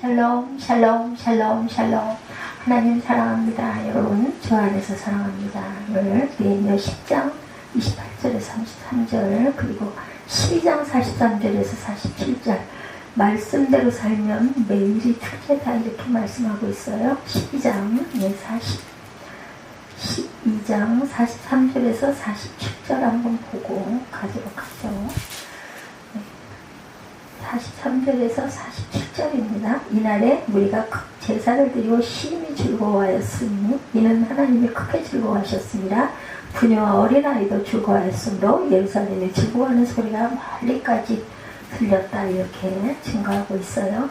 샬롬 샬롬 샬롬 샬롬. 하나님 사랑합니다. 여러분 저 안에서 사랑합니다. 오늘 느헤미야 10장 28절에서 33절 그리고 12장 43절에서 47절 말씀대로 살면 매일이 축제다 이렇게 말씀하고 있어요. 12장 12장 43절에서 47절 한번 보고 가도록 하죠. 43절에서 47절입니다. 이날에 우리가 제사를 드리고 심히 즐거워하였으니 이는 하나님이 크게 즐거워하셨습니다. 부녀와 어린아이도 즐거워하였으므로 예루살렘에 즐거워하는 소리가 멀리까지 들렸다 이렇게 증거하고 있어요.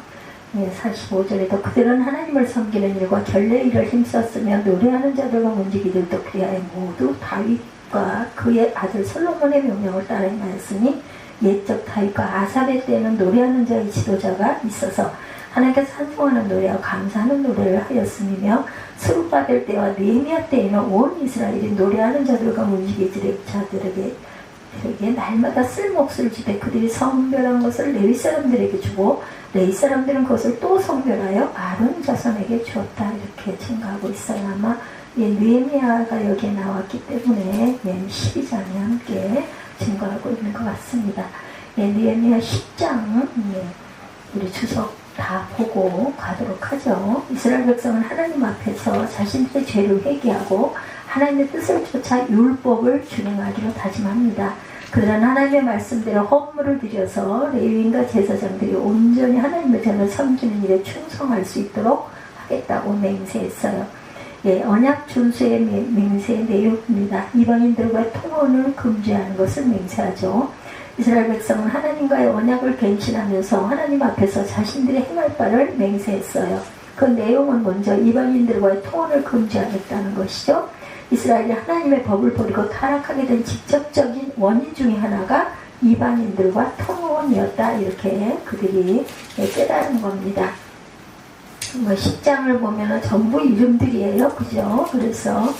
45절에도 그들은 하나님을 섬기는 일과 결례 일을 힘썼으며 노래하는 자들과 문지기들도 그리하여 모두 다윗과 그의 아들 솔로몬의 명령을 따라 행하였으니 옛적 다윗과 아삽의 때에는 노래하는 자의 지도자가 있어서 하나님께 찬송하는 노래와 감사하는 노래를 하였으며 스룹바벨 때와 느헤미야 때에는 온 이스라엘이 노래하는 자들과 문지기 자들에게 날마다 쓸 몫을 주되 그들이 성별한 것을 레위 사람들에게 주고 레위 사람들은 그것을 또 성별하여 아론 자손에게 주었다 이렇게 증가하고 있어요. 아마 느헤미야가 여기에 나왔기 때문에 12장에 함께 증거하고 있는 것 같습니다. 느헤미야 10장 우리 주석 다 보고 가도록 하죠. 이스라엘 백성은 하나님 앞에서 자신들의 죄를 회개하고 하나님의 뜻을 쫓아 율법을 준행하기로 다짐합니다. 그들은 하나님의 말씀대로 헌물을 드려서 레위인과 제사장들이 온전히 하나님의 전을 섬기는 일에 충성할 수 있도록 하겠다고 맹세했어요. 언약 준수의 맹세의 내용입니다. 이방인들과의 통혼을 금지하는 것을 맹세하죠. 이스라엘 백성은 하나님과의 언약을 갱신하면서 하나님 앞에서 자신들이 행할 바를 맹세했어요. 그 내용은 먼저 이방인들과의 통혼을 금지하겠다는 것이죠. 이스라엘이 하나님의 법을 버리고 타락하게 된 직접적인 원인 중에 하나가 이방인들과 통혼이었다 이렇게 그들이 깨달은 겁니다. 10장을 보면 전부 이름들이에요. 그죠? 그래서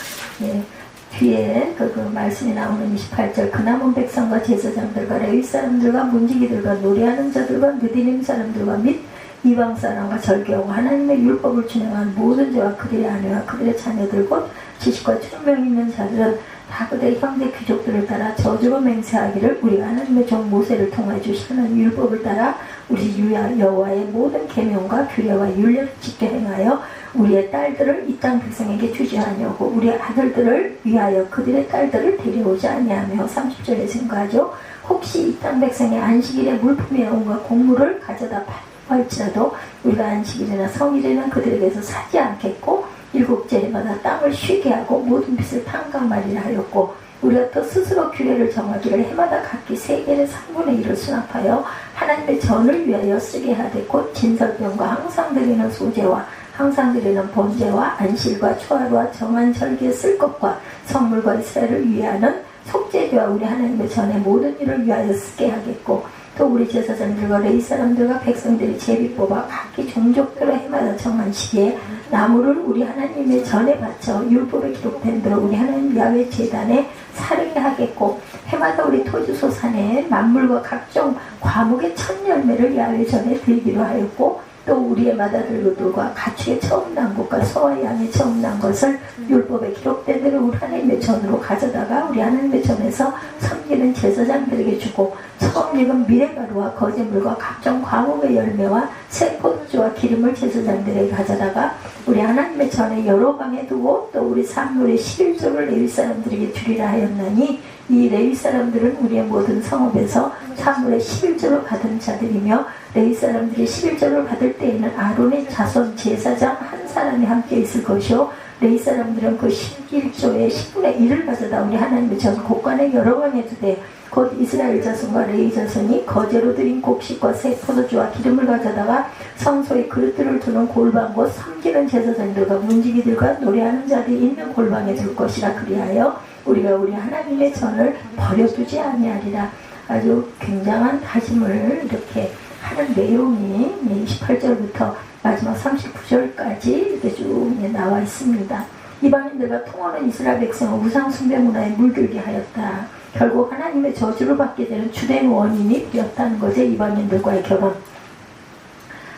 뒤에 그 말씀이 나오는 28절 그 남은 백성과 제사장들과 레위 사람들과 문지기들과 노래하는 자들과 느디님 사람들과 및 이방 사람과 절개하고 하나님의 율법을 준행한 모든 자와 그들의 아내와 그들의 자녀들 곧 지식과 총명 있는 자들은 다 그들의 형제 귀족들을 따라 저주로 맹세하기를 우리가 하나님의 종 모세를 통하여 주시는 율법을 따라 우리 여호와의 모든 계명과 규례와 율례를 지켜 행하여 우리의 딸들을 이 땅 백성에게 주지 아니하고 우리의 아들들을 위하여 그들의 딸들을 데려오지 아니하며 30절에 증거하죠. 혹시 이 땅 백성의 안식일에 물품의 온갖 곡물을 가져다 할지라도 우리가 안식일이나 성일에는 그들에게서 사지 않겠고 일곱째마다 땅을 쉬게 하고 모든 빚을 탕감하리라 하였고 우리가 또 스스로 규례를 정하기를 해마다 각기 세겔의 3분의 1을 수납하여 하나님의 전을 위하여 쓰게 하되 곧 진설병과 항상 드리는 소제와 항상 드리는 번제와 안식과 초하루와 정한 절기에 쓸 것과 성물과 이스라엘을 위하는 속죄제와 우리 하나님의 전의 모든 일을 위하여 쓰게 하겠고 또 우리 제사장들과 레위 사람들과 백성들이 제비 뽑아 각기 종족대로 해마다 정한 시기에 나무를 우리 하나님의 전에 바쳐 율법에 기록된 대로 우리 하나님 야훼 제단에 사르게 하겠고 해마다 우리 토주소 산에 만물과 각종 과목의 첫 열매를 야훼 전에 드리기로 하였고 또 우리의 맏아들들과 가축의 처음 난 것과 소와 양의 처음 난 것을 율법에 기록된 대로 우리 하나님의 전으로 가져다가 우리 하나님의 전에서 섬기는 제사장들에게 주고 처음 익은 미레가루와 거제물과 각종 과목의 열매와 새 포도주와 기름을 제사장들에게 가져다가 우리 하나님의 전에 여러 방에 두고 또 우리 산물의 11조를 레위 사람들에게 주리라 하였나니 이 레위 사람들은 우리의 모든 성읍에서 산물의 11조를 받은 자들이며 레위 사람들이 11조를 받을 때에는 아론의 자손 제사장 한 사람이 함께 있을 것이요 레위 사람들은 그 11조의 10분의 1을 가져다 우리 하나님의 전 곳간에 여러 방에 두되 곧 이스라엘 자손과 레위 자손이 거제로 드린 곡식과 새 포도주와 기름을 가져다가 성소에 그릇들을 두는 골방 곧 섬기는 제사장들과 문지기들과 노래하는 자들이 있는 골방에 둘 것이라 그리하여 우리가 우리 하나님의 전을 버려두지 아니하리라. 아주 굉장한 다짐을 이렇게 하는 내용이 28절부터 마지막 39절까지 이렇게 쭉 나와 있습니다. 이방인들과 통하는 이스라엘 백성은 우상 숭배 문화에 물들게 하였다. 결국 하나님의 저주를 받게 되는 주된 원인이 되었다는 거죠. 이방인들과의 결혼.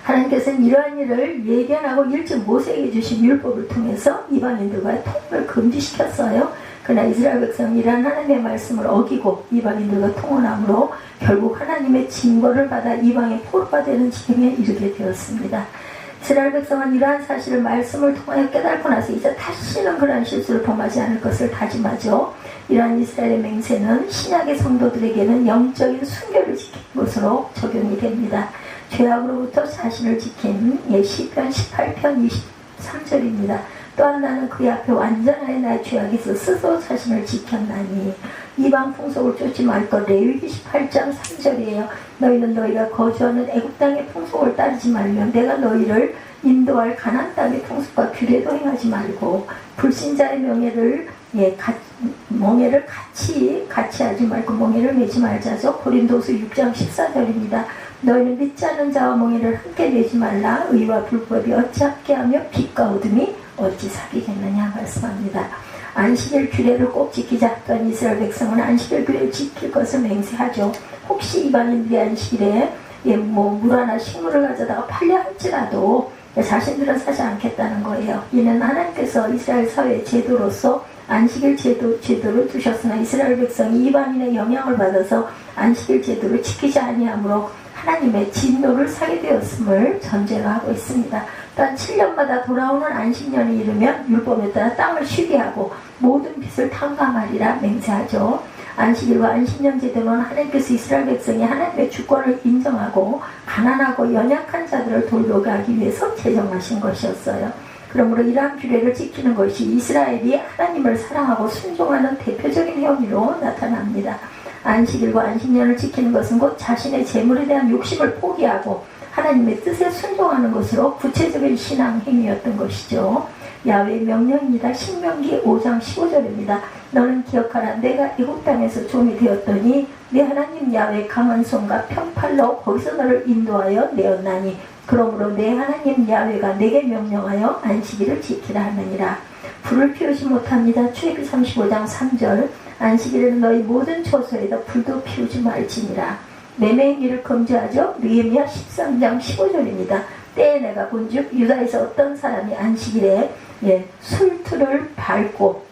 하나님께서는 이러한 일을 예견하고 일찍 모세에게 주신 율법을 통해서 이방인들과의 통혼을 금지시켰어요. 그러나 이스라엘 백성은 이러한 하나님의 말씀을 어기고 이방인들과 통혼함으로 결국 하나님의 징벌을 받아 이방의 포로가 되는 지경에 이르게 되었습니다. 이스라엘 백성은 이러한 사실을 말씀을 통하여 깨닫고 나서 이제 다시는 그러한 실수를 범하지 않을 것을 다짐하죠. 이러한 이스라엘의 맹세는 신약의 성도들에게는 영적인 순결을 지킨 것으로 적용이 됩니다. 죄악으로부터 자신을 지킨 시편 18편 23절입니다. 또한 나는 그의 앞에 완전하여 나의 죄악에서 스스로 자신을 지켰나니 이방 풍속을 쫓지 말 것. 레위기 18장 3절이에요. 너희는 너희가 거주하는 애굽 땅의 풍속을 따르지 말며 내가 너희를 인도할 가나안 땅의 풍속과 규례도 행하지 말고 불신자의 멍에를 같이 하지 말고 멍에를 매지 말자죠. 고린도서 6장 14절입니다. 너희는 믿지 않는 자와 멍에를 함께 매지 말라. 의와 불법이 어찌 함께하며 빛과 어둠이 어찌 사귀겠느냐 말씀합니다. 안식일 규례를 꼭 지키자. 또한 이스라엘 백성은 안식일 규례를 지킬 것을 맹세하죠. 혹시 이방인들이 안식일에 물 하나 식물을 가져다가 팔려 할지라도 자신들은 사지 않겠다는 거예요. 이는 하나님께서 이스라엘 사회의 제도로서 안식일 제도를 두셨으나 이스라엘 백성이 이방인의 영향을 받아서 안식일 제도를 지키지 아니하므로 하나님의 진노를 사게 되었음을 전제로 하고 있습니다. 또한 7년마다 돌아오는 안식년이 이르면 율법에 따라 땅을 쉬게 하고 모든 빚을 탕감하리라 맹세하죠. 안식일과 안식년 제도는 하나님께서 이스라엘 백성이 하나님의 주권을 인정하고 가난하고 연약한 자들을 돌보게 하기 위해서 제정하신 것이었어요. 그러므로 이러한 규례를 지키는 것이 이스라엘이 하나님을 사랑하고 순종하는 대표적인 행위로 나타납니다. 안식일과 안식년을 지키는 것은 곧 자신의 재물에 대한 욕심을 포기하고 하나님의 뜻에 순종하는 것으로 구체적인 신앙 행위였던 것이죠. 야훼의 명령입니다. 신명기 5장 15절입니다. 너는 기억하라. 내가 애굽 땅에서 종이 되었더니 네 하나님 야훼의 강한 손과 편팔로 거기서 너를 인도하여 내었나니 그러므로 내 하나님 야훼가 내게 명령하여 안식일을 지키라 하느니라. 불을 피우지 못합니다. 출애굽기 35장 3절. 안식일에는 너희 모든 처소에다 불도 피우지 말지니라. 매매 행위를 금지하죠. 느헤미야 13장 15절입니다. 때에 내가 본즉 유다에서 어떤 사람이 안식일에 술틀을 밟고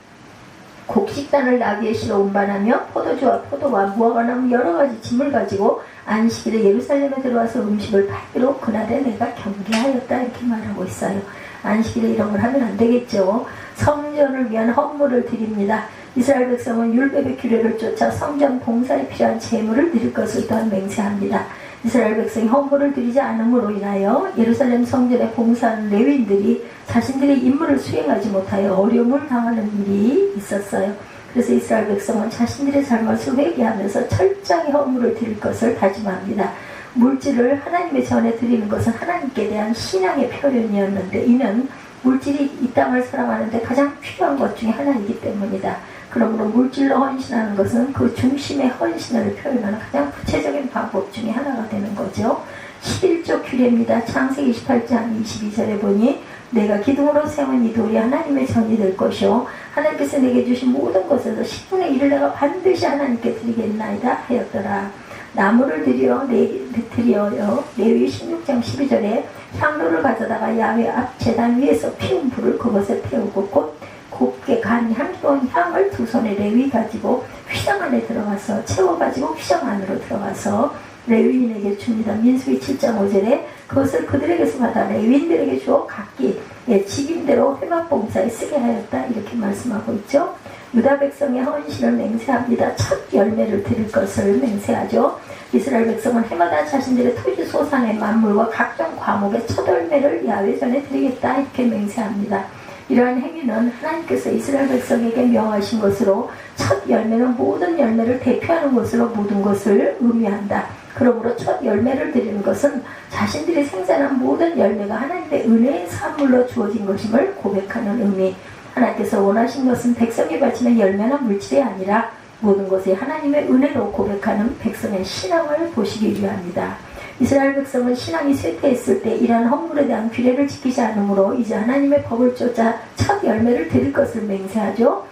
곡식단을 나귀에 실어 운반하며 포도주와 포도와 무화과 나무 여러 가지 짐을 가지고 안식일에 예루살렘에 들어와서 음식을 팔기로 그날에 내가 경계하였다 이렇게 말하고 있어요. 안식일에 이런 걸 하면 안 되겠죠. 성전을 위한 헌물을 드립니다. 이스라엘 백성은 율법의 규례를 쫓아 성전 봉사에 필요한 재물을 드릴 것을 또한 맹세합니다. 이스라엘 백성이 헌물을 드리지 않음으로 인하여 예루살렘 성전에 봉사하는 레위인들이 자신들의 임무를 수행하지 못하여 어려움을 당하는 일이 있었어요. 그래서 이스라엘 백성은 자신들의 잘못을 회개하면서 철저히 헌물을 드릴 것을 다짐합니다. 물질을 하나님의 전에 드리는 것은 하나님께 대한 신앙의 표현이었는데 이는 물질이 이 땅을 살아가는데 가장 필요한 것 중에 하나이기 때문이다. 그러므로 물질로 헌신하는 것은 그 중심의 헌신을 표현하는 가장 구체적인 방법 중에 하나가 되는 거죠. 11조 규례입니다. 창세기 28장 22절에 보니 내가 기둥으로 세운 이 돌이 하나님의 전이 될 것이요 하나님께서 내게 주신 모든 것에서 10분의 1을 내가 반드시 하나님께 드리겠나이다 하였더라. 나무를 드려요. 레위기 16장 12절에 향로를 가져다가 야훼 앞 제단 위에서 피운 불을 그것에 태우고 곧 곱게 간 향기로운 향을 두 손에 레위 가지고 휘장 안에 들어가서 채워가지고 휘장 안으로 들어가서 레위인에게 줍니다. 민수기 7장 5절에 그것을 그들에게서 받아 레위인들에게 주어 각기 직임대로 회막봉사에 쓰게 하였다 이렇게 말씀하고 있죠. 유다 백성의 헌신을 맹세합니다. 첫 열매를 드릴 것을 맹세하죠. 이스라엘 백성은 해마다 자신들의 토지 소산의 만물과 각종 과목의 첫 열매를 야훼 전에 드리겠다 이렇게 맹세합니다. 이러한 행위는 하나님께서 이스라엘 백성에게 명하신 것으로 첫 열매는 모든 열매를 대표하는 것으로 모든 것을 의미한다. 그러므로 첫 열매를 드리는 것은 자신들이 생산한 모든 열매가 하나님의 은혜의 산물로 주어진 것임을 고백하는 의미. 하나님께서 원하신 것은 백성이 바치는 열매나 물질이 아니라 모든 것이 하나님의 은혜로 고백하는 백성의 신앙을 보시기 위함이다. 이스라엘 백성은 신앙이 쇠퇴했을 때 이러한 헌물에 대한 규례를 지키지 않으므로 이제 하나님의 법을 쫓아 첫 열매를 드릴 것을 맹세하죠.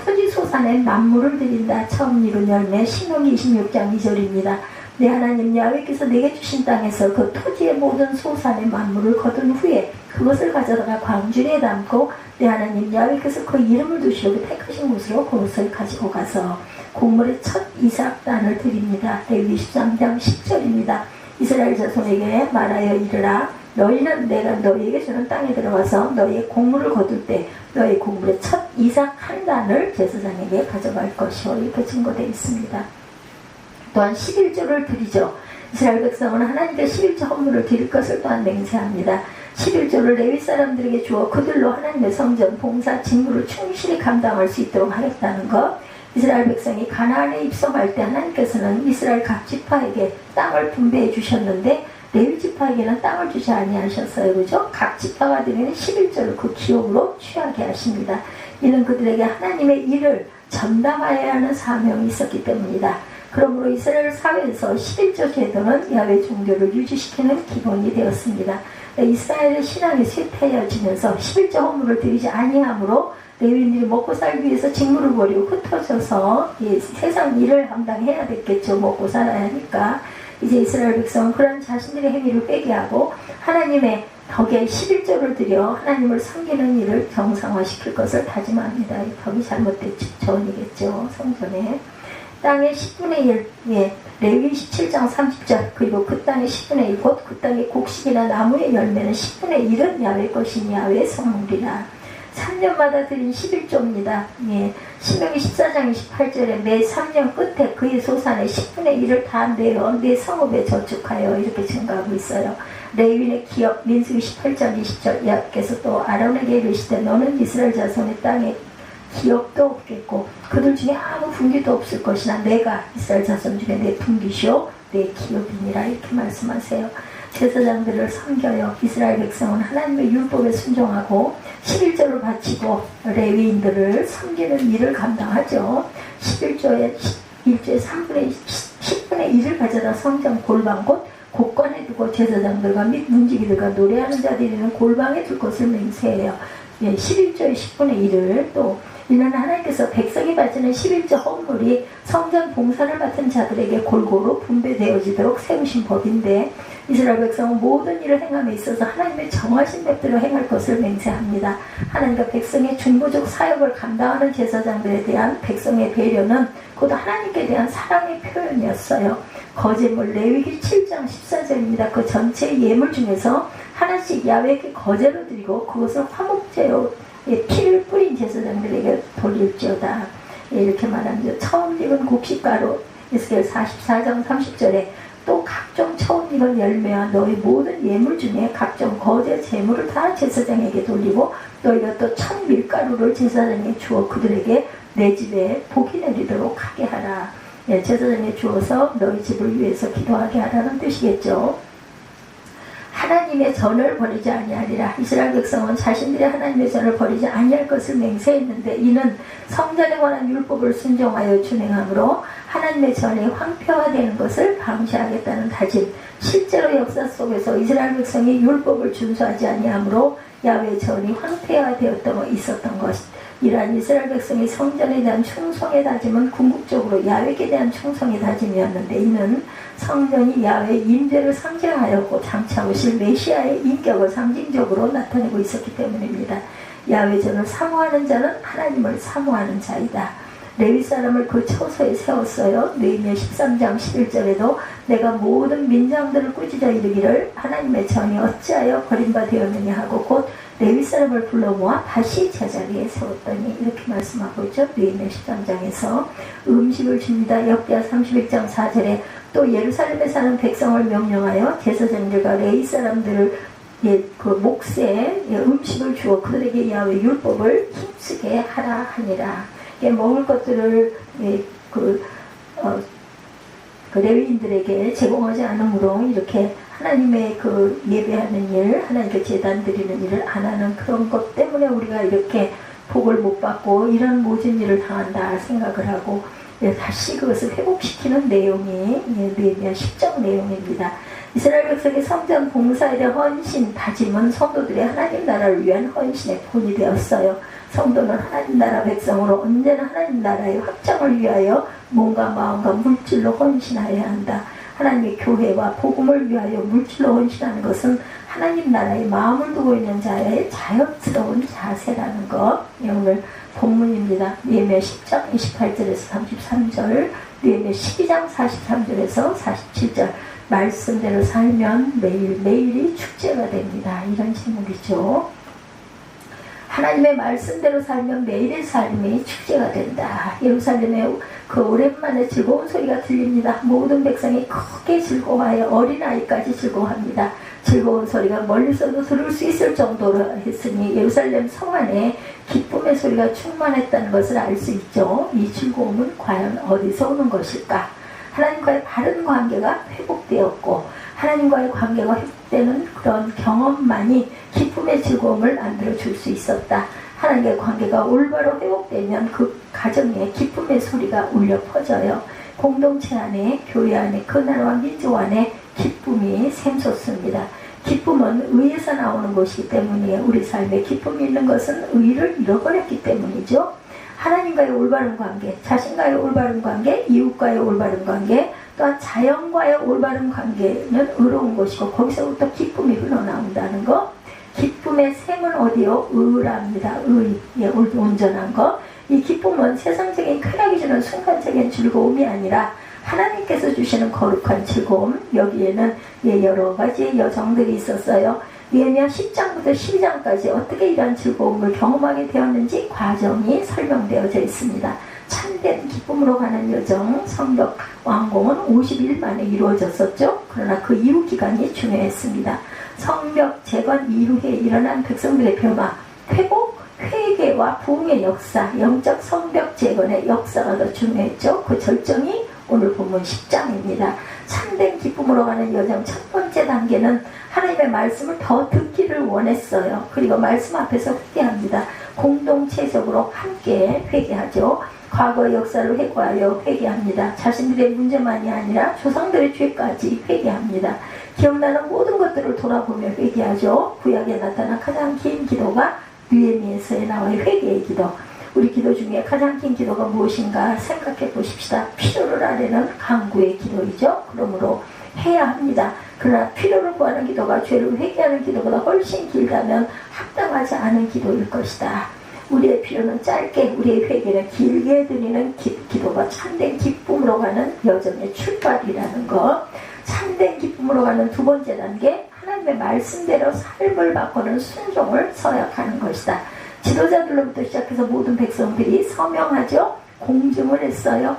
토지 소산에 만물을 드린다. 처음 이룬 열매 신명기 26장 2절입니다. 내 하나님 야훼께서 내게 주신 땅에서 그 토지의 모든 소산의 만물을 거둔 후에 그것을 가져다가 광주리에 담고 내 하나님 야훼께서 그 이름을 두시려고 택하신 곳으로 그것을 가지고 가서 곡물의 첫 이삭단을 드립니다. 레위기 13장 10절입니다. 이스라엘 자손에게 말하여 이르라. 너희는 내가 너희에게 주는 땅에 들어가서 너희의 곡물을 거둘 때 너희 곡물의 첫 이삭 한 단을 제사장에게 가져갈 것이요. 이렇게 증거되어 있습니다. 또한 11조를 드리죠. 이스라엘 백성은 하나님께 11조 헌물을 드릴 것을 또한 맹세합니다. 11조를 레위 사람들에게 주어 그들로 하나님의 성전, 봉사, 직무를 충실히 감당할 수 있도록 하겠다는 것. 이스라엘 백성이 가나안에 입성할 때 하나님께서는 이스라엘 각 지파에게 땅을 분배해 주셨는데 레위 지파에게는 땅을 주지 아니하셨어요. 그죠? 각 지파가 드리는 11조를 그 기업으로 취하게 하십니다. 이는 그들에게 하나님의 일을 전담하여야 하는 사명이 있었기 때문이다. 그러므로 이스라엘 사회에서 11조 제도는 야훼 종교를 유지시키는 기본이 되었습니다. 이스라엘의 신앙이 쇠퇴해지면서 11조 헌물을 드리지 아니하므로 레위인들이 먹고 살기 위해서 직무를 버리고 흩어져서 세상 일을 감당해야 됐겠죠. 먹고 살아야 하니까. 이제 이스라엘 백성은 그런 자신들의 행위를 빼게 하고 하나님의 덕에 11조를 드려 하나님을 섬기는 일을 정상화시킬 것을 다짐합니다. 덕이 잘못됐죠. 전이겠죠. 성전에. 땅의 10분의 1, 레위 17장 30절, 그리고 그 땅의 10분의 1, 곧 그 땅의 곡식이나 나무의 열매는 10분의 1은 야훼 것이니 야훼의 성물이라. 3년마다 드린 11조입니다. 신명기 14장 28절에 매 3년 끝에 그의 소산의 10분의 1을 다 내어 내 성읍에 저축하여 이렇게 증가하고 있어요. 레위인의 기업, 민수기 18장 20절, 여호와께서 또 아론에게 이르시되 너는 이스라엘 자손의 땅에 기업도 없겠고 그들 중에 아무 분기도 없을 것이나 내가 이스라엘 자손 중에 내 분기시오 내 기업이니라 이렇게 말씀하세요. 제사장들을 섬겨요. 이스라엘 백성은 하나님의 율법에 순종하고 11조를 바치고 레위인들을 섬기는 일을 감당하죠. 11조에 1조에 10분의 1을 가져다 성전 골방 곧 곳간에 두고 제사장들과 및 문지기들과 노래하는 자들이는 골방에 둘 것을 맹세해요. 11조의 10분의 1을 또 이는 하나님께서 백성이 바치는 11조 헌물이 성전 봉사를 맡은 자들에게 골고루 분배되어지도록 세우신 법인데 이스라엘 백성은 모든 일을 행함에 있어서 하나님의 정하신 법대로 행할 것을 맹세합니다. 하나님과 백성의 중보적 사역을 감당하는 제사장들에 대한 백성의 배려는 곧 하나님께 대한 사랑의 표현이었어요. 거제물 레위기 7장 14절입니다. 그 전체 예물 중에서 하나씩 야훼께 거제로 드리고 그것을 화목제로 피를 뿌린 제사장들에게 돌릴지어다. 이렇게 말합니다. 처음 익은 곡식가루 에스겔 44장 30절에 또 각종 처음 익은 열매와 너희 모든 예물 중에 각종 거제 제물을 다 제사장에게 돌리고 너희가 또 첫 밀가루를 제사장에 주어 그들에게 내 집에 복이 내리도록 하게 하라. 제사장에 주어서 너희 집을 위해서 기도하게 하라는 뜻이겠죠. 하나님의 전을 버리지 아니하리라. 이스라엘 백성은 자신들의 하나님의 전을 버리지 아니할 것을 맹세했는데 이는 성전에 관한 율법을 순종하여 준행함으로 하나님의 전이 황폐화되는 것을 방지하겠다는 다짐. 실제로 역사 속에서 이스라엘 백성이 율법을 준수하지 아니함으로 야훼 전이 황폐화되었던 있었던 것. 이러한 이스라엘 백성의 성전에 대한 충성의 다짐은 궁극적으로 야훼에 대한 충성의 다짐이었는데 이는 성전이 야훼의 임재를 상징하였고 장차 오실 메시아의 인격을 상징적으로 나타내고 있었기 때문입니다. 야훼 전을 사모하는 자는 하나님을 사모하는 자이다. 레위 사람을 그 처소에 세웠어요. 느헤미야 13장 11절에도 내가 모든 민장들을 꾸짖어 이르기를 하나님의 전이 어찌하여 버림받았느냐 하고 곧 레위 사람을 불러 모아 다시 제자리에 세웠더니 이렇게 말씀하고 있죠. 느헤미야 13장에서 음식을 줍니다. 역대하 31장 4절에 또 예루살렘에 사는 백성을 명령하여 제사장들과 레위 사람들을 그 몫에 음식을 주어 그들에게 야훼 율법을 힘쓰게 하라 하니라. 먹을 것들을 그 레위인들에게 제공하지 않으므로 이렇게 하나님의 그 예배하는 일, 하나님께 제단 드리는 일을 안 하는 그런 것 때문에 우리가 이렇게 복을 못 받고 이런 모진 일을 당한다 생각을 하고 다시 그것을 회복시키는 내용이 느헤미야 10장 내용입니다. 이스라엘 백성의 성전 봉사에 대한 헌신, 다짐은 성도들의 하나님 나라를 위한 헌신의 본이 되었어요. 성도는 하나님 나라 백성으로 언제나 하나님 나라의 확장을 위하여 몸과 마음과 물질로 헌신하여야 한다. 하나님의 교회와 복음을 위하여 물질로 헌신하는 것은 하나님 나라에 마음을 두고 있는 자의 자연스러운 자세라는 것. 오늘 본문입니다. 느헤미야 10장 28절에서 33절, 느헤미야 12장 43절에서 47절. 말씀대로 살면 매일매일이 축제가 됩니다. 이런 제목이죠. 하나님의 말씀대로 살면 매일의 삶이 축제가 된다. 예루살렘에 그 오랜만에 즐거운 소리가 들립니다. 모든 백성이 크게 즐거워하여 어린아이까지 즐거워합니다. 즐거운 소리가 멀리서도 들을 수 있을 정도로 했으니 예루살렘 성 안에 기쁨의 소리가 충만했다는 것을 알 수 있죠. 이 즐거움은 과연 어디서 오는 것일까? 하나님과의 바른 관계가 회복되었고 하나님과의 관계가 회복되는 그런 경험만이 기쁨의 즐거움을 만들어줄 수 있었다. 하나님과의 관계가 올바로 회복되면 그 가정에 기쁨의 소리가 울려 퍼져요. 공동체 안에, 교회 안에, 그 나라와 민족 안에 기쁨이 샘솟습니다. 기쁨은 의에서 나오는 것이기 때문에 우리 삶에 기쁨이 있는 것은 의를 잃어버렸기 때문이죠. 하나님과의 올바른 관계, 자신과의 올바른 관계, 이웃과의 올바른 관계, 또한 자연과의 올바른 관계는 의로운 것이고 거기서부터 기쁨이 흘러나온다는 것. 기쁨의 샘은 어디요? 의랍니다. 의, 온전한 것. 이 기쁨은 세상적인 쾌락이 주는 순간적인 즐거움이 아니라 하나님께서 주시는 거룩한 즐거움. 여기에는 여러 가지 여정들이 있었어요. 느헤미야 10장부터 12장까지 어떻게 이러한 즐거움을 경험하게 되었는지 과정이 설명되어져 있습니다. 참된 기쁨으로 가는 여정, 성벽 완공은 50일 만에 이루어졌었죠. 그러나 그 이후 기간이 중요했습니다. 성벽 재건 이후에 일어난 백성들의 변화, 회복, 회개와 부흥의 역사, 영적 성벽 재건의 역사가 더 중요했죠. 그 절정이 오늘 본문 10장입니다. 참된 기쁨으로 가는 여정 첫 번째 단계는 하나님의 말씀을 더 듣기를 원했어요. 그리고 말씀 앞에서 회개합니다. 공동체적으로 함께 회개하죠. 과거의 역사를 회고하여 회개합니다. 자신들의 문제만이 아니라 조상들의 죄까지 회개합니다. 기억나는 모든 것들을 돌아보며 회개하죠. 구약에 나타난 가장 긴 기도가 느헤미야서에 나와요. 회개의 기도. 우리 기도 중에 가장 긴 기도가 무엇인가 생각해 보십시다. 필요를 아뢰는 간구의 기도이죠. 그러므로 해야 합니다. 그러나 필요를 구하는 기도가 죄를 회개하는 기도보다 훨씬 길다면 합당하지 않은 기도일 것이다. 우리의 필요는 짧게, 우리의 회개는 길게 드리는 기도가 참된 기쁨으로 가는 여정의 출발이라는 것. 참된 기쁨으로 가는 두 번째 단계, 하나님의 말씀대로 삶을 바꾸는 순종을 서약하는 것이다. 지도자들로부터 시작해서 모든 백성들이 서명하죠. 공증을 했어요.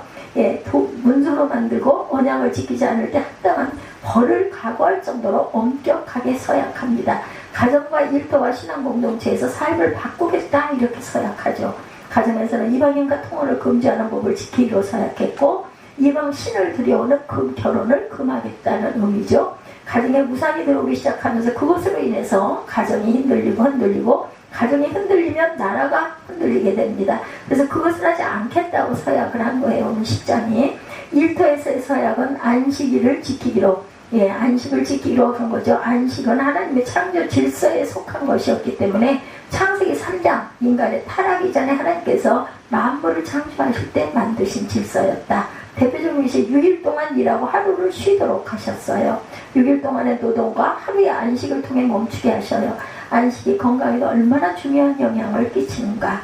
문서로 만들고 언약을 지키지 않을 때 합당한 벌을 각오할 정도로 엄격하게 서약합니다. 가정과 일터와 신앙 공동체에서 삶을 바꾸겠다 이렇게 서약하죠. 가정에서는 이방인과 통혼을 금지하는 법을 지키기로 서약했고 이방 신을 들여오는 결혼을 금하겠다는 의미죠. 가정에 무상이 들어오기 시작하면서 그것으로 인해서 가정이 흔들리고 가정이 흔들리면 나라가 흔들리게 됩니다. 그래서 그것을 하지 않겠다고 서약을 한 거예요. 오늘 10장이. 일터에서의 서약은 안식일을 지키기로, 안식을 지키기로 한 거죠. 안식은 하나님의 창조 질서에 속한 것이었기 때문에 창세기 3장, 인간의 타락이 전에 하나님께서 만물을 창조하실 때 만드신 질서였다. 대표적인 것이 6일 동안 일하고 하루를 쉬도록 하셨어요. 6일 동안의 노동과 하루의 안식을 통해 멈추게 하셔요. 안식이 건강에도 얼마나 중요한 영향을 끼치는가.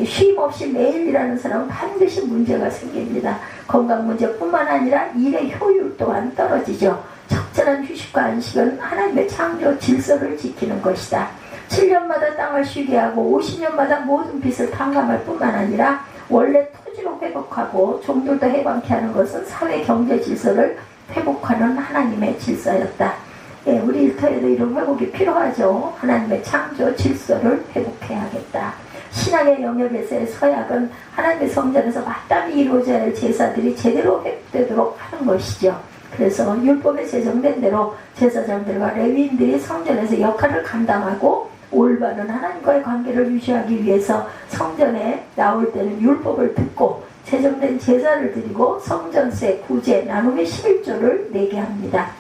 쉼 없이 매일 일하는 사람은 반드시 문제가 생깁니다. 건강 문제뿐만 아니라 일의 효율 또한 떨어지죠. 적절한 휴식과 안식은 하나님의 창조 질서를 지키는 것이다. 7년마다 땅을 쉬게 하고 50년마다 모든 빚을 탕감할 뿐만 아니라 원래 토지로 회복하고 종들도 해방케 하는 것은 사회 경제 질서를 회복하는 하나님의 질서였다. 우리 일터에도 이런 회복이 필요하죠. 하나님의 창조 질서를 회복해야겠다. 신앙의 영역에서의 서약은 하나님의 성전에서 마땅히 이루어져야 할 제사들이 제대로 회복되도록 하는 것이죠. 그래서 율법에 제정된 대로 제사장들과 레위인들이 성전에서 역할을 감당하고 올바른 하나님과의 관계를 유지하기 위해서 성전에 나올 때는 율법을 듣고 제정된 제사를 드리고 성전세, 구제, 나눔의 11조를 내게 합니다.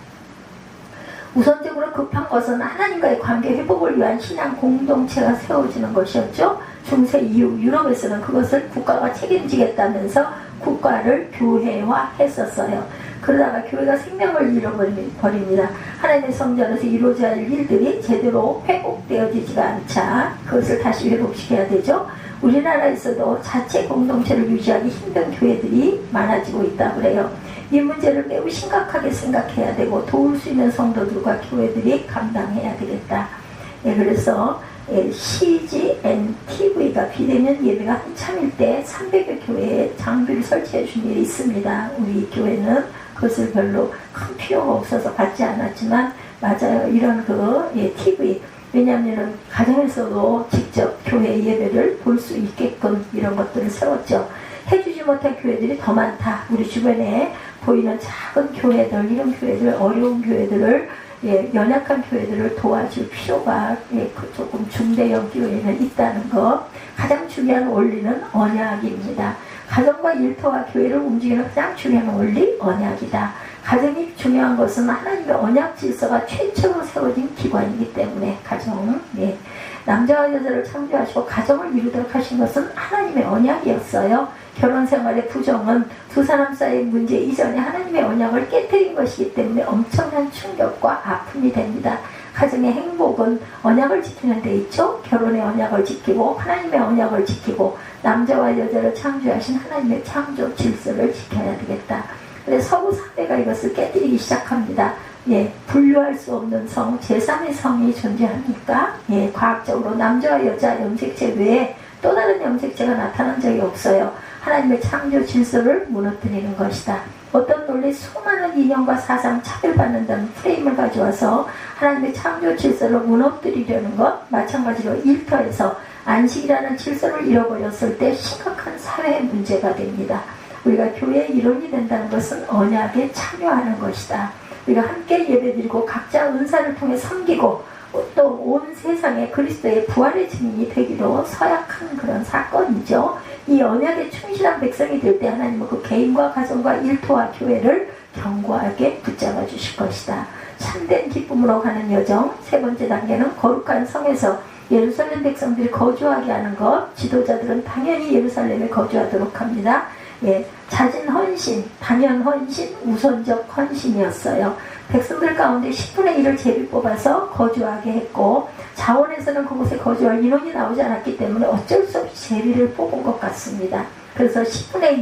우선적으로 급한 것은 하나님과의 관계 회복을 위한 신앙 공동체가 세워지는 것이었죠. 중세 이후 유럽에서는 그것을 국가가 책임지겠다면서 국가를 교회화했었어요. 그러다가 교회가 생명을 잃어버립니다. 하나님의 성전에서 이루어져야 할 일들이 제대로 회복되어지지가 않자 그것을 다시 회복시켜야 되죠. 우리나라에서도 자체 공동체를 유지하기 힘든 교회들이 많아지고 있다고 그래요. 이 문제를 매우 심각하게 생각해야 되고 도울 수 있는 성도들과 교회들이 감당해야 되겠다. 그래서 CGNTV가 비대면 예배가 한참일 때 300여 교회에 장비를 설치해 준 일이 있습니다. 우리 교회는 그것을 별로 큰 필요가 없어서 받지 않았지만 맞아요. 이런 TV 왜냐하면 가정에서도 직접 교회 예배를 볼 수 있게끔 이런 것들을 세웠죠. 해주지 못한 교회들이 더 많다. 우리 주변에 보이는 작은 교회들, 이런 교회들, 어려운 교회들을 연약한 교회들을 도와줄 필요가 조금 중대형 교회는 있다는 것. 가장 중요한 원리는 언약입니다. 가정과 일터와 교회를 움직이는 가장 중요한 원리 언약이다. 가정이 중요한 것은 하나님의 언약 질서가 최초로 세워진 기관이기 때문에 가정, 남자와 여자를 창조하시고 가정을 이루도록 하신 것은 하나님의 언약이었어요. 결혼 생활의 부정은 두 사람 사이의 문제 이전에 하나님의 언약을 깨뜨린 것이기 때문에 엄청난 충격과 아픔이 됩니다. 가정의 행복은 언약을 지키는 데 있죠. 결혼의 언약을 지키고 하나님의 언약을 지키고 남자와 여자를 창조하신 하나님의 창조 질서를 지켜야 되겠다. 그래서 서구 사회가 이것을 깨뜨리기 시작합니다. 분류할 수 없는 성, 제3의 성이 존재합니까? 과학적으로 남자와 여자 염색체 외에 또 다른 염색체가 나타난 적이 없어요. 하나님의 창조 질서를 무너뜨리는 것이다. 어떤 논리 수많은 이념과 사상 차별받는다는 프레임을 가져와서 하나님의 창조 질서를 무너뜨리려는 것, 마찬가지로 일터에서 안식이라는 질서를 잃어버렸을 때 심각한 사회의 문제가 됩니다. 우리가 교회의 일원이 된다는 것은 언약에 참여하는 것이다. 우리가 함께 예배드리고 각자 은사를 통해 섬기고 또 온 세상에 그리스도의 부활의 증인이 되기로 서약한 그런 사건이죠. 이 언약에 충실한 백성이 될 때 하나님은 그 개인과 가정과 일터와 교회를 견고하게 붙잡아 주실 것이다. 참된 기쁨으로 가는 여정. 세 번째 단계는 거룩한 성에서 예루살렘 백성들이 거주하게 하는 것. 지도자들은 당연히 예루살렘에 거주하도록 합니다. 자진 헌신, 당연 헌신, 우선적 헌신이었어요. 백성들 가운데 10분의 1을 제비 뽑아서 거주하게 했고 자원에서는 그곳에 거주할 인원이 나오지 않았기 때문에 어쩔 수 없이 제비를 뽑은 것 같습니다. 그래서 10분의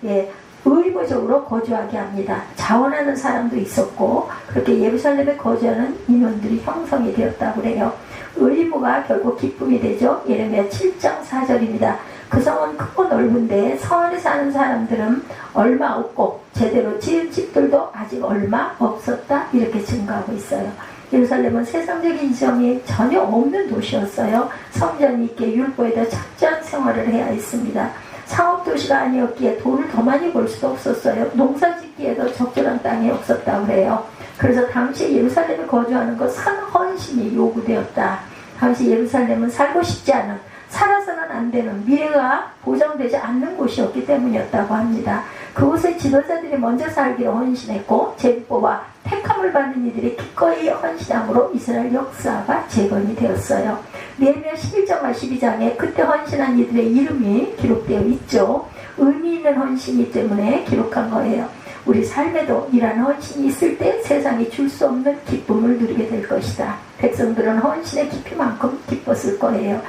1은 의무적으로 거주하게 합니다. 자원하는 사람도 있었고 그렇게 예루살렘에 거주하는 인원들이 형성이 되었다고 그래요. 의무가 결국 기쁨이 되죠. 예레미야 7장 4절입니다. 그 성은 크고 넓은데 성 안에 사는 사람들은 얼마 없고 제대로 지은 집들도 아직 얼마 없었다. 이렇게 증거하고 있어요. 예루살렘은 세상적인 지점이 전혀 없는 도시였어요. 성전이 있게 율법에다 철저한 생활을 해야 했습니다. 상업도시가 아니었기에 돈을 더 많이 벌 수도 없었어요. 농사짓기에도 적절한 땅이 없었다고 해요. 그래서 당시 예루살렘에 거주하는 것 산헌신이 요구되었다. 당시 예루살렘은 살고 싶지 않은, 살아서는 안 되는, 미래가 보장되지 않는 곳이었기 때문이었다고 합니다. 그곳의 지도자들이 먼저 살기로 헌신했고 제비뽑아 택함을 받는 이들이 기꺼이 헌신함으로 이스라엘 역사가 재건이 되었어요. 네헤미야 11장과 12장에 그때 헌신한 이들의 이름이 기록되어 있죠. 의미 있는 헌신이기 때문에 기록한 거예요. 우리 삶에도 이러한 헌신이 있을 때 세상이 줄 수 없는 기쁨을 누리게 될 것이다. 백성들은 헌신의 깊이만큼 기뻤을 거예요.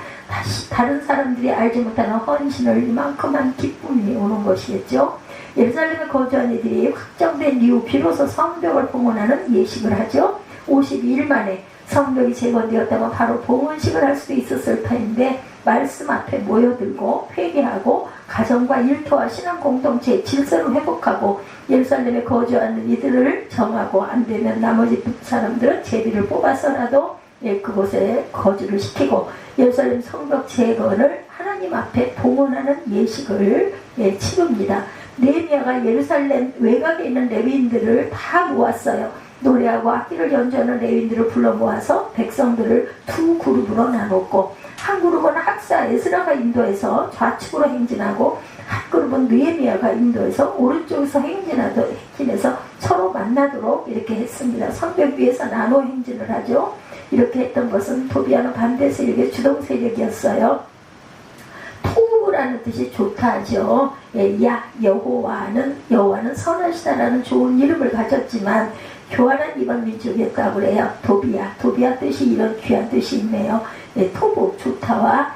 다른 사람들이 알지 못하는 헌신을 이만큼한 기쁨이 오는 것이겠죠. 예루살렘에 거주한 이들이 확정된 이후 비로소 성벽을 봉헌하는 예식을 하죠. 52일 만에 성벽이 재건되었다면 바로 봉헌식을 할 수도 있었을 터인데 말씀 앞에 모여들고 회개하고 가정과 일터와 신앙 공동체의 질서를 회복하고 예루살렘에 거주하는 이들을 정하고 안되면 나머지 사람들은 제비를 뽑아서라도 그곳에 거주를 시키고 예루살렘 성벽 재건을 하나님 앞에 봉헌하는 예식을 치릅니다. 느헤미야가 예루살렘 외곽에 있는 레위인들을 다 모았어요. 노래하고 악기를 연주하는 레위인들을 불러 모아서 백성들을 두 그룹으로 나눴고 한 그룹은 학사 에스라가 인도해서 좌측으로 행진하고 한 그룹은 느헤미야가 인도해서 오른쪽에서 행진해서 서로 만나도록 이렇게 했습니다. 성벽 위에서 나눠 행진을 하죠. 이렇게 했던 것은 도비아는 반대 세력의 주동 세력이었어요. 기뻐라는 뜻이 좋다죠. 예, 야 여호와는 선하시다라는 좋은 이름을 가졌지만 교활한 이방 민족이었다고 그래요. 도비야 뜻이 이런 귀한 뜻이 있네요. 예, 토부 좋다와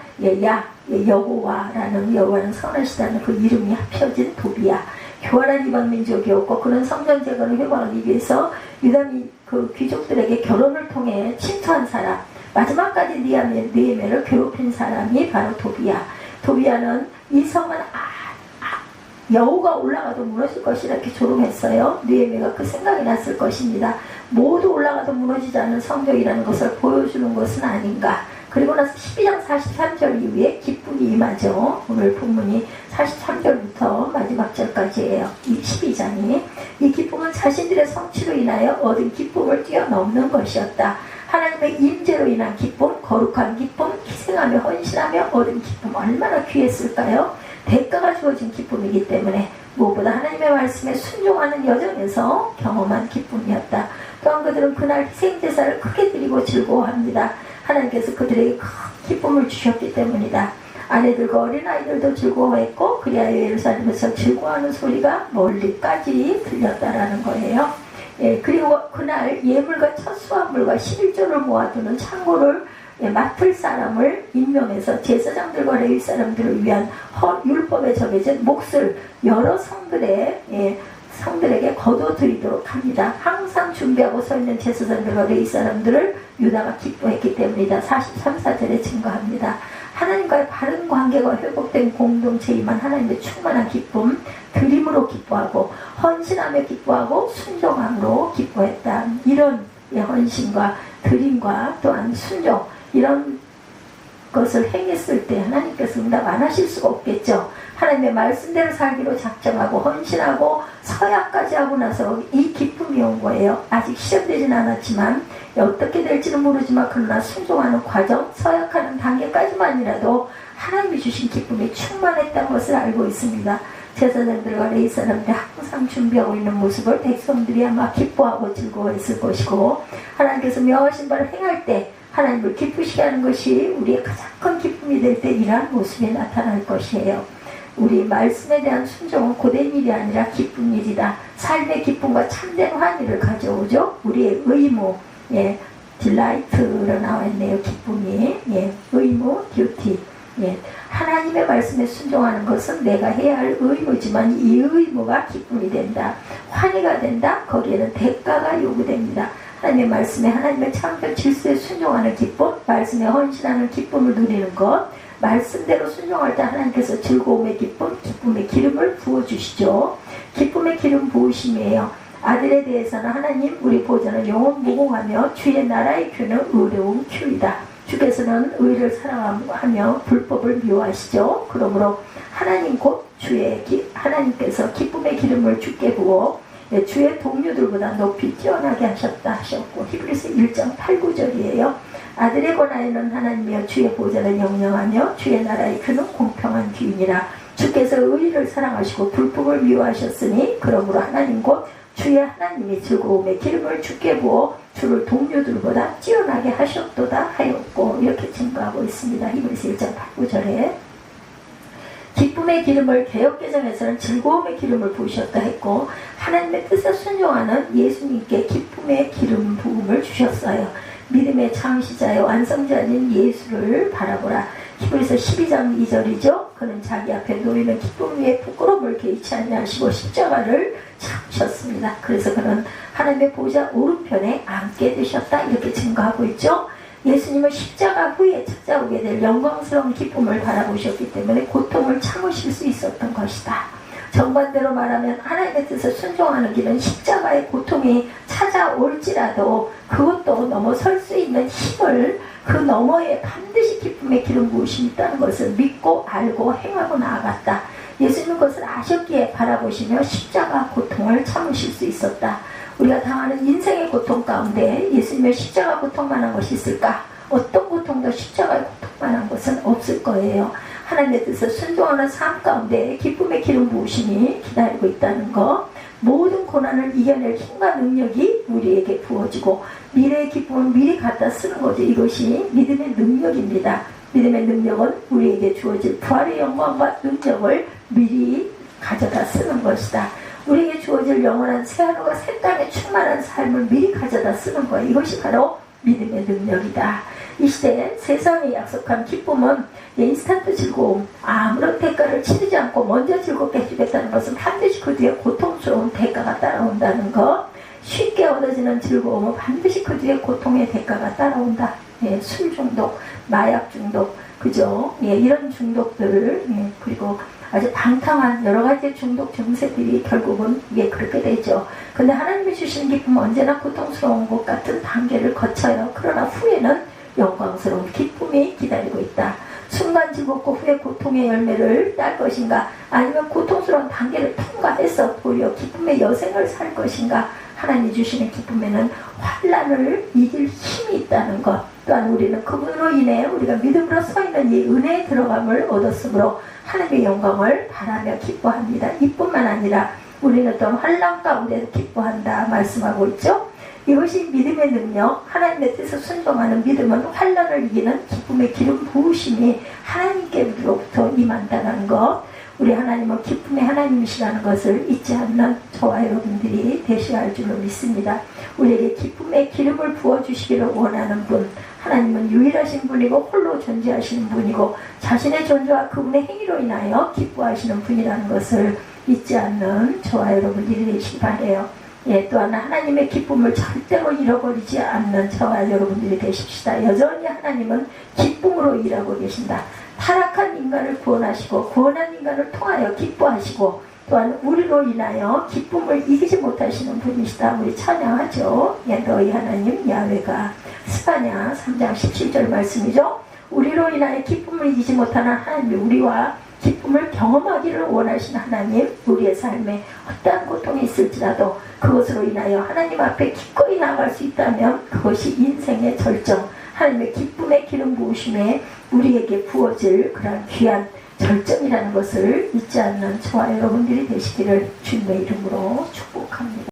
여호와는 선하시다는 그 이름이 합쳐진 도비야. 교활한 이방 민족이었고 그런 성전 재건을 회복하기 위해서 유다 그 귀족들에게 결혼을 통해 침투한 사람, 마지막까지 느헤미야를 괴롭힌 사람이 바로 도비야. 도비야는 이 성은 여우가 올라가도 무너질 것이라 이렇게 조롱했어요. 느헤미야가 그 생각이 났을 것입니다. 모두 올라가도 무너지지 않는 성벽이라는 것을 보여주는 것은 아닌가. 그리고 나서 12장 43절 이후에 기쁨이 임하죠. 오늘 본문이 43절부터 마지막 절까지예요. 이 12장이. 이 기쁨은 자신들의 성취로 인하여 얻은 기쁨을 뛰어넘는 것이었다. 하나님의 임재로 인한 기쁨, 거룩한 기쁨, 희생하며 헌신하며 얻은 기쁨, 얼마나 귀했을까요? 대가가 주어진 기쁨이기 때문에 무엇보다 하나님의 말씀에 순종하는 여정에서 경험한 기쁨이었다. 또한 그들은 그날 희생제사를 크게 드리고 즐거워합니다. 하나님께서 그들에게 큰 기쁨을 주셨기 때문이다. 아내들과 어린아이들도 즐거워했고 그리하여 예루살렘에서 즐거워하는 소리가 멀리까지 들렸다라는 거예요. 예, 그리고 그날 예물과 첫 수확물과 11조를 모아두는 창고를 맡을 사람을 임명해서 제사장들과 레위 사람들을 위한 율법에 정해진 몫을 여러 성들에게 거둬들이도록 합니다. 항상 준비하고 서 있는 제사장들과 레위 사람들을 유다가 기뻐했기 때문이다. 43, 4절에 증거합니다. 하나님과의 바른 관계가 회복된 공동체이만 하나님의 충만한 기쁨, 드림으로 기뻐하고 헌신하며 기뻐하고 순종함으로 기뻐했다. 이런 헌신과 드림과 또한 순종, 이런 것을 행했을 때 하나님께서 응답 안 하실 수가 없겠죠. 하나님의 말씀대로 살기로 작정하고 헌신하고 서약까지 하고 나서 이 기쁨이 온 거예요. 아직 시작되진 않았지만 어떻게 될지는 모르지만 그러나 순종하는 과정, 서약하는 단계까지만이라도 하나님이 주신 기쁨이 충만했다는 것을 알고 있습니다. 제사장들과 레위 사람들이 항상 준비하고 있는 모습을 백성들이 아마 기뻐하고 즐거워했을 것이고 하나님께서 명하신 바를 행할 때 하나님을 기쁘시게 하는 것이 우리의 가장 큰 기쁨이 될 때 이러한 모습이 나타날 것이에요. 우리 말씀에 대한 순종은 고된 일이 아니라 기쁜 일이다. 삶의 기쁨과 참된 환희를 가져오죠. 우리의 의무, 딜라이트로 나와 있네요. 기쁨이, 의무, 듀티. 하나님의 말씀에 순종하는 것은 내가 해야 할 의무지만 이 의무가 기쁨이 된다. 환희가 된다. 거기에는 대가가 요구됩니다. 하나님의 말씀에 하나님의 창조 질서에 순종하는 기쁨, 말씀에 헌신하는 기쁨을 누리는 것, 말씀대로 순종할 때 하나님께서 즐거움의 기쁨, 기쁨의 기름을 부어주시죠. 기쁨의 기름 부으심이에요. 아들에 대해서는 하나님 우리 보좌는 영원 무궁하며 주의 나라의 큐는 의로운 큐이다. 주께서는 의를 사랑하며 불법을 미워하시죠. 그러므로 하나님 곧 하나님께서 기쁨의 기름을 주께 부어 주의 동료들보다 높이 뛰어나게 하셨고 히브리서 1장 8, 9절이에요. 아들에 관하여는 하나님이여 주의 보좌는 영영하며 주의 나라의 큐는 공평한 기운이라. 주께서 의를 사랑하시고 불법을 미워하셨으니 그러므로 하나님 곧 주의 하나님이 즐거움의 기름을 주께 부어 주를 동료들보다 뛰어나게 하셨도다 하였고 이렇게 증거하고 있습니다. 히브리서 1장 8, 9절에 기쁨의 기름을 개역개정에서는 즐거움의 기름을 부으셨다 했고 하나님의 뜻에 순종하는 예수님께 기쁨의 기름 부음을 주셨어요. 믿음의 창시자여 완성자인 예수를 바라보라. 히브리서 12장 2절이죠. 그는 자기 앞에 놓이는 기쁨 위에 부끄러움을 개의치 아니하시고 십자가를 참으셨습니다. 그래서 그는 하나님의 보좌 오른편에 앉게 되셨다. 이렇게 증거하고 있죠. 예수님은 십자가 후에 찾아오게 될 영광스러운 기쁨을 바라보셨기 때문에 고통을 참으실 수 있었던 것이다. 정반대로 말하면 하나님의 뜻에 순종하는 길은 십자가의 고통이 찾아올지라도 그것도 넘어설 수 있는 힘을 그 너머에 반드시 기쁨의 기름 부으심이 있다는 것을 믿고 알고 행하고 나아갔다. 예수님은 그것을 아셨기에 바라보시며 십자가 고통을 참으실 수 있었다. 우리가 당하는 인생의 고통 가운데 예수님의 십자가 고통만한 것이 있을까? 어떤 고통도 십자가의 고통만한 것은 없을 거예요. 하나님의 뜻에 순종하는 삶 가운데 기쁨의 기름 부으심이 기다리고 있다는 것, 모든 고난을 이겨낼 힘과 능력이 우리에게 부어지고 미래의 기쁨은 미리 갖다 쓰는 거죠. 이것이 믿음의 능력입니다. 믿음의 능력은 우리에게 주어질 부활의 영광과 능력을 미리 가져다 쓰는 것이다. 우리에게 주어질 영원한 새하늘과 새 땅에 충만한 삶을 미리 가져다 쓰는 거예요. 이것이 바로 믿음의 능력이다. 이 시대에 세상에 약속한 기쁨은 인스턴트 즐거움, 아무런 대가를 치르지 않고 먼저 즐겁게 해주겠다는 것은 반드시 그 뒤에 고통스러운 대가가 따라온다는 것. 쉽게 얻어지는 즐거움은 반드시 그 뒤에 고통의 대가가 따라온다. 예, 술 중독, 마약 중독, 그죠? 예, 이런 중독들을, 예, 그리고 아주 방탕한 여러 가지 중독 증세들이 결국은 예, 그렇게 되죠. 근데 하나님이 주시는 기쁨은 언제나 고통스러운 것 같은 단계를 거쳐요. 그러나 후에는 영광스러운 기쁨이 기다리고 있다. 순간 즐겁고 후에 고통의 열매를 딸 것인가, 아니면 고통스러운 단계를 통과해서 도리어 기쁨의 여생을 살 것인가. 하나님이 주시는 기쁨에는 환난을 이길 힘이 있다는 것, 또한 우리는 그분으로 인해 우리가 믿음으로 서 있는 이 은혜의 들어감을 얻었으므로 하나님의 영광을 바라며 기뻐합니다. 이뿐만 아니라 우리는 또한 환난 가운데도 기뻐한다 말씀하고 있죠. 이것이 믿음의 능력, 하나님의 뜻에 순종하는 믿음은 환난을 이기는 기쁨의 기름 부으심이 하나님께로부터 임한다는 것. 우리 하나님은 기쁨의 하나님이시라는 것을 잊지 않는 저와 여러분들이 되셔야 할 줄로 믿습니다. 우리에게 기쁨의 기름을 부어주시기를 원하는 분, 하나님은 유일하신 분이고 홀로 존재하시는 분이고 자신의 존재와 그분의 행위로 인하여 기뻐하시는 분이라는 것을 잊지 않는 저와 여러분들이 되시기 바라요. 예, 또한 하나님의 기쁨을 절대로 잃어버리지 않는 저와 여러분들이 되십시다. 여전히 하나님은 기쁨으로 일하고 계신다. 타락한 인간을 구원하시고 구원한 인간을 통하여 기뻐하시고 또한 우리로 인하여 기쁨을 이기지 못하시는 분이시다. 우리 찬양하죠. 예, 너희 하나님 야훼가. 스가랴 3장 17절 말씀이죠. 우리로 인하여 기쁨을 이기지 못하는 하나님, 우리와 기쁨을 경험하기를 원하시는 하나님, 우리의 삶에 어떠한 고통이 있을지라도 그것으로 인하여 하나님 앞에 기꺼이 나아갈 수 있다면 그것이 인생의 절정, 하나님의 기쁨의 기름 부으심에 우리에게 부어질 그런 귀한 절정이라는 것을 잊지 않는 저와 여러분들이 되시기를 주님의 이름으로 축복합니다.